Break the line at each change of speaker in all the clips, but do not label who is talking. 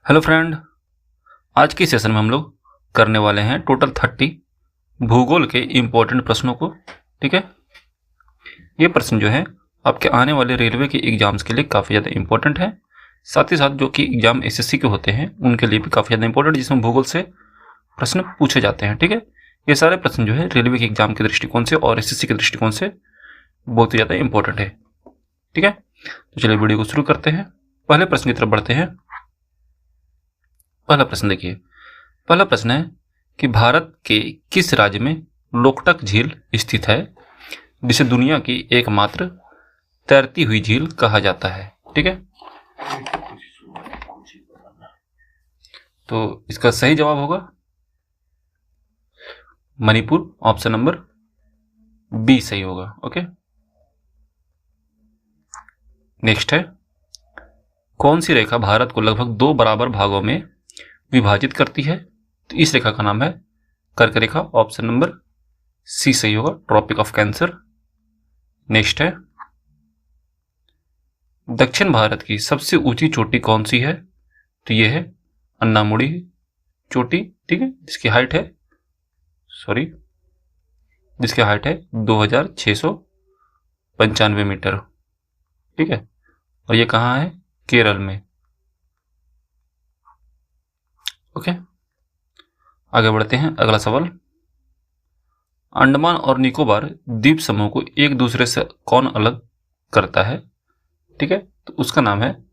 Hello friend, आज के session में हम लोग करने वाले हैं टोटल 30 भूगोल के इम्पोर्टेंट प्रश्नों को। ठीक है, ये प्रश्न जो है आपके आने वाले रेलवे के एग्जाम्स के लिए काफ़ी ज़्यादा इंपॉर्टेंट है। साथ ही साथ जो कि एग्जाम एसएससी के होते हैं उनके लिए भी काफ़ी ज़्यादा इंपॉर्टेंट, जिसमें भूगोल से प्रश्न पूछे जाते हैं। ठीक है, ये सारे प्रश्न जो है रेलवे के एग्जाम के दृष्टिकोण से और एसएससी के दृष्टिकोण से बहुत ही ज़्यादा इंपॉर्टेंट है। ठीक है, तो चलिए वीडियो को शुरू करते हैं। पहले प्रश्न की तरफ बढ़ते हैं। पहला प्रश्न देखिए, पहला प्रश्न है कि भारत के किस राज्य में लोकटक झील स्थित है, जिसे दुनिया की एकमात्र तैरती हुई झील कहा जाता है। ठीक है, तो इसका सही जवाब होगा मणिपुर, ऑप्शन नंबर बी सही होगा। ओके, नेक्स्ट है, कौन सी रेखा भारत को लगभग 2 बराबर भागों में विभाजित करती है? तो इस रेखा का नाम है कर्क रेखा, ऑप्शन नंबर सी सही होगा, ट्रॉपिक ऑफ कैंसर। नेक्स्ट है, दक्षिण भारत की सबसे ऊंची चोटी कौन सी है? तो यह है अन्नामुडी चोटी। ठीक है, जिसकी हाइट है 2695 मीटर। ठीक है, और ये कहाँ है? केरल में। ओके, आगे बढ़ते हैं। अगला सवाल, अंडमान और निकोबार द्वीप समूह को एक दूसरे से कौन अलग करता है? ठीक है, तो उसका नाम है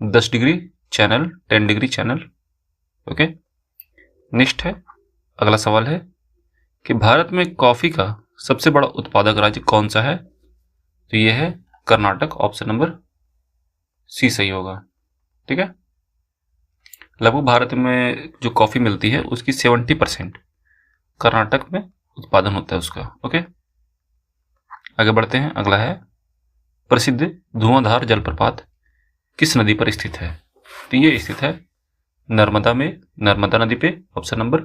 10 degree channel, 10 degree channel. Okay, next है, अगला सवाल है कि भारत में कॉफी का सबसे बड़ा उत्पादक राज्य कौन सा है? तो यह है कर्नाटक, ऑप्शन नंबर सी सही होगा। ठीक है, लगभग भारत में जो कॉफी मिलती है उसकी 70% कर्नाटक में उत्पादन होता है उसका। ओके, आगे बढ़ते हैं। अगला है, प्रसिद्ध धुआंधार जलप्रपात किस नदी पर स्थित है? तो ये स्थित है नर्मदा में, नर्मदा नदी पे, ऑप्शन नंबर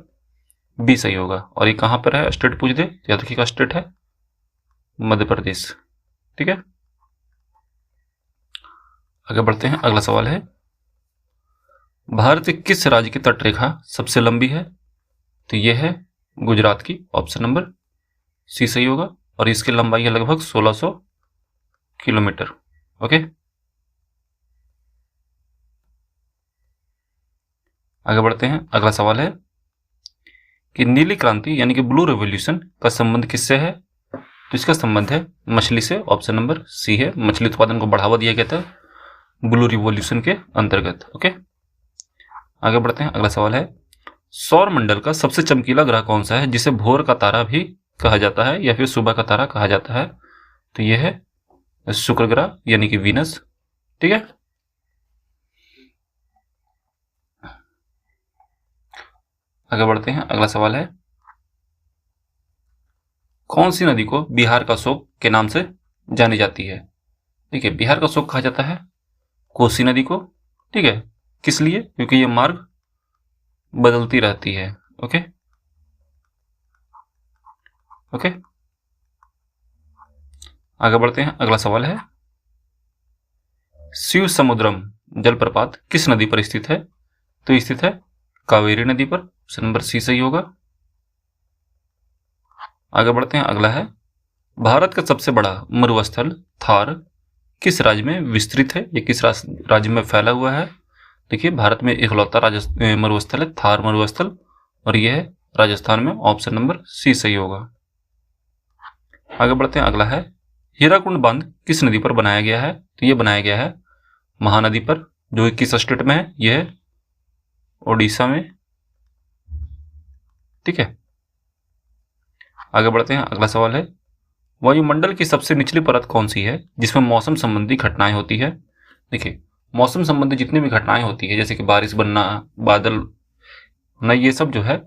बी सही होगा। और ये कहां पर है? स्टेट पूछ दे, याद रखिएगा स्टेट है मध्य प्रदेश। ठीक है, आगे बढ़ते हैं। अगला सवाल है, भारत के किस राज्य की तटरेखा सबसे लंबी है? तो यह है गुजरात की, ऑप्शन नंबर सी सही होगा। और इसकी लंबाई है लगभग 1600 किलोमीटर। ओके, आगे बढ़ते हैं। अगला सवाल है कि नीली क्रांति यानी कि ब्लू रेवोल्यूशन का संबंध किससे है? तो इसका संबंध है मछली से, ऑप्शन नंबर सी है। मछली उत्पादन को बढ़ावा दिया गया था ब्लू रिवॉल्यूशन के अंतर्गत। ओके, आगे बढ़ते हैं। अगला सवाल है, सौर मंडल का सबसे चमकीला ग्रह कौन सा है, जिसे भोर का तारा भी कहा जाता है या फिर सुबह का तारा कहा जाता है? तो यह है शुक्र ग्रह यानी कि वीनस। ठीक है, आगे बढ़ते हैं। अगला सवाल है, कौन सी नदी को बिहार का शोक के नाम से जानी जाती है? देखिए, बिहार का शोक कहा जाता है कोसी नदी को। ठीक है, किस लिए? क्योंकि ये मार्ग बदलती रहती है। ओके ओके, आगे बढ़ते हैं। अगला सवाल है, शिव समुद्रम जलप्रपात किस नदी पर स्थित है? तो स्थित है कावेरी नदी पर, ऑप्शन नंबर सी सही होगा। आगे बढ़ते हैं। अगला है, भारत का सबसे बड़ा मरुस्थल थार किस राज्य में विस्तृत है? ये किस राज्य में फैला हुआ है? देखिए, भारत में इकलौता मरुस्थल है थार मरुस्थल, और यह है राजस्थान में, ऑप्शन नंबर सी सही होगा। आगे बढ़ते हैं। अगला है, हीराकुंड बांध किस नदी पर बनाया गया है? तो यह बनाया गया है महानदी पर, जो किस स्टेट में है? यह है ओडिशा में। ठीक है, आगे बढ़ते हैं। अगला सवाल है, वायुमंडल की सबसे निचली परत कौन सी है जिसमें मौसम संबंधी घटनाएं होती है? देखिए, मौसम संबंधी जितनी भी घटनाएं होती है, जैसे कि बारिश बनना, बादल होना, ये सब जो है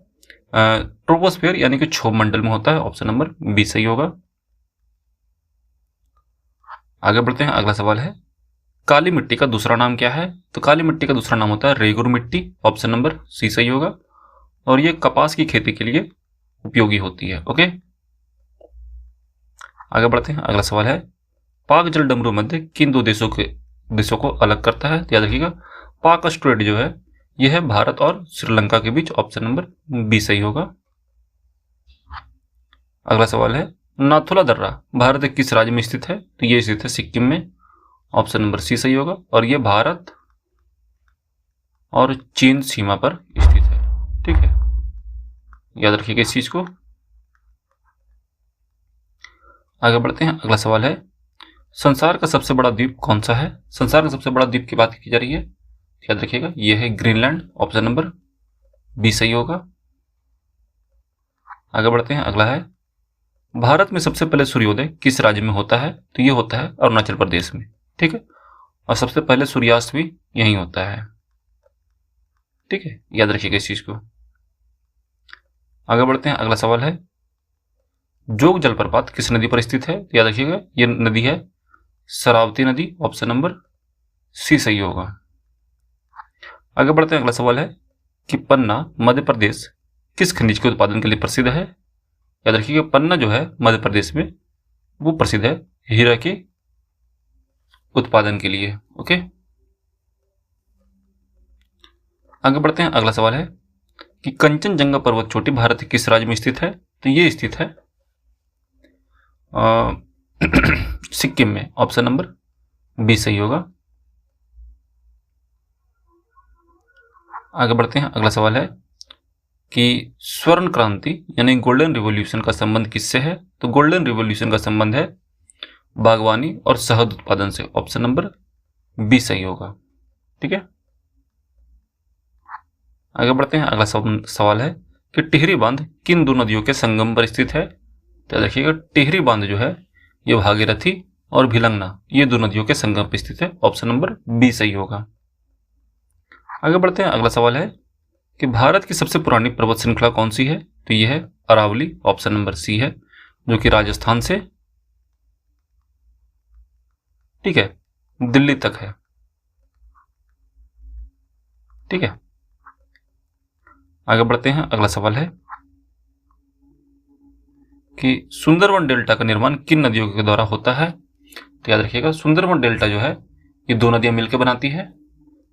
ट्रोपोस्फियर यानी कि क्षोभ मंडल में होता है, ऑप्शन नंबर बी सही होगा। आगे बढ़ते हैं। अगला सवाल है, काली मिट्टी का दूसरा नाम क्या है? तो काली मिट्टी का दूसरा नाम होता है रेगुर मिट्टी, ऑप्शन नंबर सी सही होगा। और ये कपास की खेती के लिए उपयोगी होती है। ओके, आगे बढ़ते हैं। अगला सवाल है, पाक जल डमरू मध्य किन 2 देशों को अलग करता है? तो याद रखिएगा, पाक स्ट्रेट जो है यह है भारत और श्रीलंका के बीच, ऑप्शन नंबर बी सही होगा। अगला सवाल है नाथुला दर्रा भारत के किस राज्य में स्थित है? तो ये स्थित है सिक्किम में, ऑप्शन नंबर सी सही होगा। और ये भारत और चीन सीमा पर स्थित है, ठीक है, याद रखिएगा इस चीज को। आगे बढ़ते हैं। अगला सवाल है संसार का सबसे बड़ा द्वीप कौन सा है? संसार का सबसे बड़ा द्वीप की बात की जा रही है, याद रखिएगा यह है ग्रीनलैंड, ऑप्शन नंबर बी सही होगा। आगे बढ़ते हैं। अगला है भारत में सबसे पहले सूर्योदय किस राज्य में होता है? तो ये होता है अरुणाचल प्रदेश में, ठीक है, और सबसे पहले सूर्यास्त भी यहीं होता है, ठीक है, याद रखिएगा इस चीज को। आगे बढ़ते हैं। अगला सवाल है जोग जलप्रपात किस नदी पर स्थित है? याद रखिएगा ये नदी है शरावती नदी, ऑप्शन नंबर सी सही होगा। आगे बढ़ते हैं। अगला सवाल है कि पन्ना मध्य प्रदेश किस खनिज के उत्पादन के लिए प्रसिद्ध है? याद रखिएगा पन्ना जो है मध्य प्रदेश में वो प्रसिद्ध है हीरा के उत्पादन के लिए, ओके। आगे बढ़ते हैं। अगला सवाल है कि कंचनजंगा पर्वत चोटी भारत के किस राज्य में स्थित है? तो ये स्थित है सिक्किम में, ऑप्शन नंबर बी सही होगा। आगे बढ़ते हैं। अगला सवाल है कि स्वर्ण क्रांति यानी गोल्डन रिवॉल्यूशन का संबंध किससे है? तो गोल्डन रिवॉल्यूशन का संबंध है बागवानी और शहद उत्पादन से, ऑप्शन नंबर बी सही होगा, ठीक है। आगे बढ़ते हैं। अगला सवाल है कि टिहरी बांध किन दो नदियों के संगम पर स्थित है? तो देखिएगा टिहरी बांध जो है ये भागीरथी और भिलंगना ये दो नदियों के संगम पर स्थित है, ऑप्शन नंबर बी सही होगा। आगे बढ़ते हैं। अगला सवाल है कि भारत की सबसे पुरानी पर्वत श्रृंखला कौन सी है? तो यह है अरावली, ऑप्शन नंबर सी है, जो कि राजस्थान से, ठीक है, दिल्ली तक है, ठीक है। आगे बढ़ते हैं। अगला सवाल है कि सुंदरवन डेल्टा का निर्माण किन नदियों के द्वारा होता है? तो याद रखिएगा सुंदरवन डेल्टा जो है ये दो नदियां मिलकर बनाती है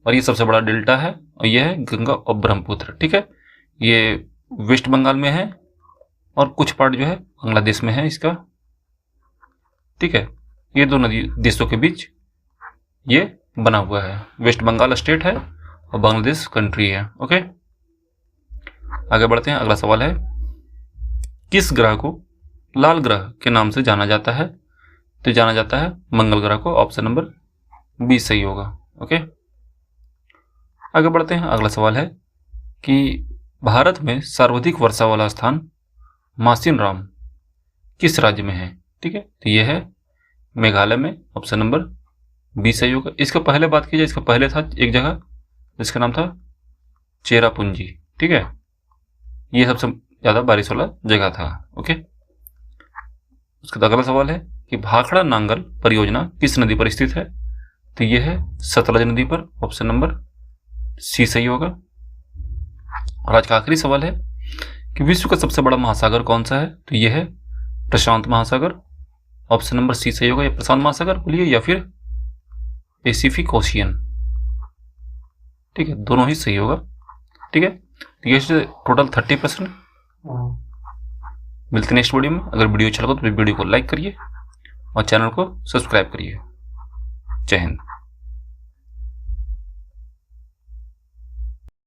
और ये सबसे बड़ा डेल्टा है और ये है गंगा और ब्रह्मपुत्र, ठीक है। ये वेस्ट बंगाल में है और कुछ पार्ट जो है बांग्लादेश में है इसका, ठीक है। ये दो नदी देशों के बीच ये बना हुआ है, वेस्ट बंगाल स्टेट है और बांग्लादेश कंट्री है, ओके। आगे बढ़ते हैं। अगला सवाल है किस ग्रह को लाल ग्रह के नाम से जाना जाता है? तो जाना जाता है मंगल ग्रह को, ऑप्शन नंबर बी सही होगा, ओके। आगे बढ़ते हैं। अगला सवाल है कि भारत में सर्वाधिक वर्षा वाला स्थान मासिनराम किस राज्य में है? ठीक है, तो यह है मेघालय में, ऑप्शन नंबर बी सही होगा। इसका पहले बात की जाए, इसका पहले था एक जगह जिसका नाम था चेरापूंजी, ठीक है, ये सबसे ज्यादा बारिश वाला जगह था, ओके। उसका अगला सवाल है कि भाखड़ा नांगल परियोजना किस नदी पर स्थित है? तो यह है सतलज नदी पर, ऑप्शन नंबर सी सही होगा। और आज का आखिरी सवाल है कि विश्व का सबसे बड़ा महासागर कौन सा है? तो यह है प्रशांत महासागर, ऑप्शन नंबर सी सही होगा। या प्रशांत महासागर बोलिए या फिर पैसिफिक ओशियन, ठीक है, दोनों ही सही होगा, ठीक है। तो ये टोटल 30%। मिलते हैं नेक्स्ट वीडियो में। अगर वीडियो अच्छा लगा तो वीडियो को लाइक करिए और चैनल को सब्सक्राइब करिए। जय हिंद।